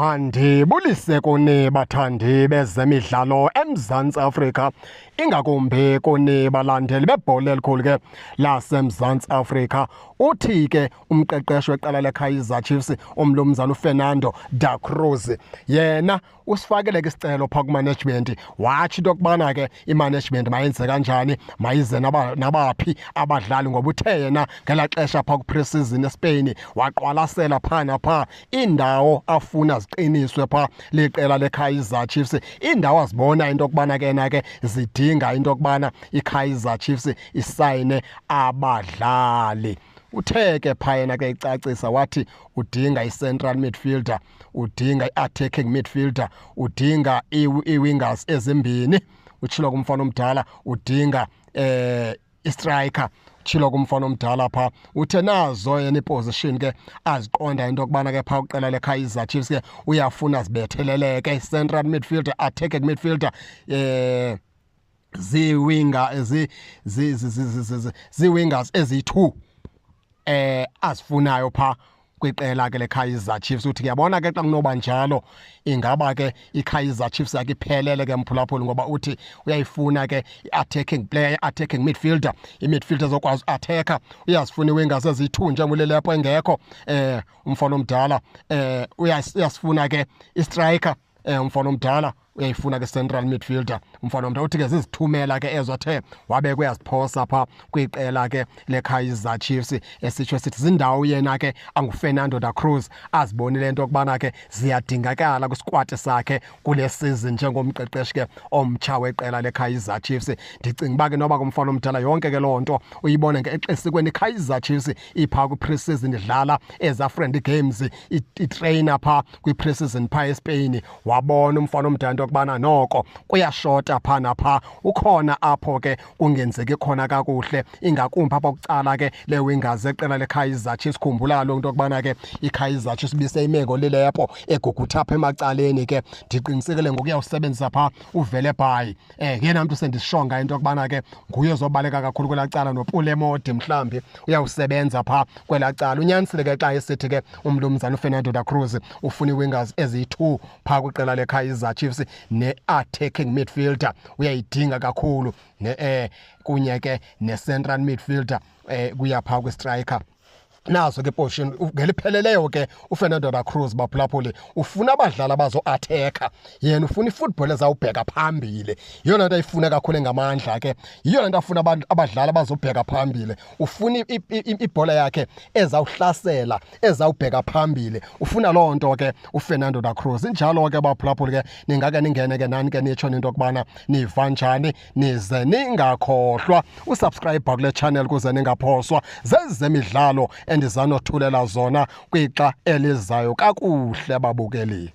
Andibulise kuni bathandi bezemidlalo eMzantsi Afrika, ingakumbi kuni balandeli bebhola elikhulu ke laseMzantsi Afrika. Uthi ke umqeqeshi weqela leKaizer Chiefs umlumzana uFernando da Cruz yena usifakele ke isicelo phaa kumanagement, watsho into yokubana ke imanagement mayenze kanjani, mayize nabaphi abadlali, ngoba uthe yena ngelaa xesha phaa ku-pre-season eSpain waqwalasela phaa naphaa iindawo afuna ziqiniswe phaa liqela leKaizer Chiefs, iindawo azibona into yokubana ke yena ke zidinga into yokubana iKaizer Chiefs isayine abadlali. Uthe ke phaa yena ke icacisa wathi udinga i-central midfielder, udinga i-attacking midfielder, udinga ii-wingers ezimbini, utshilo kumfana omdala, udinga i-striker, utshilo kumfana omdala phaa. Uthe nazo yena iposition ke aziqonda into yokubana ke phaa uqela leKaizer Chiefs ke uyafuna zibetheleleke, i-central midfielder, attacking midfielder, zii-wingers eziyi-2 azifunayo phaa kwiqela ke leKaizer Chiefs. Uthi kuyabona ke xa kunoba njalo ingaba ke iKaizer Chiefs yakhe iphelele ke mphulaphuli, ngoba uthi uyayifuna ke i-attacking player, attacking midfielder, i-midfielder ezokwazi u-attacka. Uyazifuna i-wingers eziyi-2 njengoLelepo engekho, umfana omdala, uyasifuna ke i-striker, umfana omdala, uyayifuna ke central midfielder, umfana omdala. Uthi ke zizithumela ke ezo athe wabe kuyaziphosa phaa kwiqela ke leKaizer Chiefs, esitsho sithi zindawo yena ke anguFernando da Cruz azibonile into yokubana ke ziyadingakala kwiskwati sakhe kule season njengomqeqeshi ke omtsha weqela leKaizer Chiefs. Ndicinga uba ke noba kumfana omdala yonke ke loo nto uyibone ngexesikweni iKaizer Chiefs iphaa kwi-pre-season idlala eza friendly games, itreyina phaa kwi-pre-season phaa eSpain. Wabona umfana omdala ukubana noko kuyashota phaa naphaa, ukhona apho ke kungenzeki khona kakuhle, ingakumbi apha kucala ke le-wingers eqela leKaizer Chiefs. Khumbula lo nto yokubana ke iKaizer Chiefs biseyimeko Lelepo egugutha apha emacaleni ke. Ndiqinisekile ngokuyawusebenzisa phaa uVelebhayi, yena mntu sendisishonga into yokubana ke nguye ozobaleka kakhulu kwelaa cala, noPule Modi mhlawumbi uyawusebenza phaa kwelaa cala. Unyanisile ke xa esithi ke umlumzana uFernando da Cruz ufuna ii-wingers eziyi-2 phaa kwiqela leKaizer Chiefs ne-attacking midfielder uyayidinga kakhulu, kunye ke ne-central midfielder, kuya phaa kwi-striker. Nazo ke position ngelipheleleyo ke uFernando da Cruz baphulaphuli ufuna abadlali abazo-attacka, yena ufuna ifootball ezawubheka phambili. Yiyona nto ayifuna kakhulu engamandla ke, yiyona nto afuna abadlali abazobheka phambili. Ufuna ibhola yakhe ezawuhlasela, ezawubheka phambili. Ufuna loo nto ke uFernando da Cruz. Injalo ke baphulaphuli ke ningake ningene ke nani ke nitsho into yokubana niva njani, nize ningakhohlwa usubscribe kule channel kuze ningaphoswa zezemidlalo endizanothulela zona kwixa elizayo kakuhle babukeli.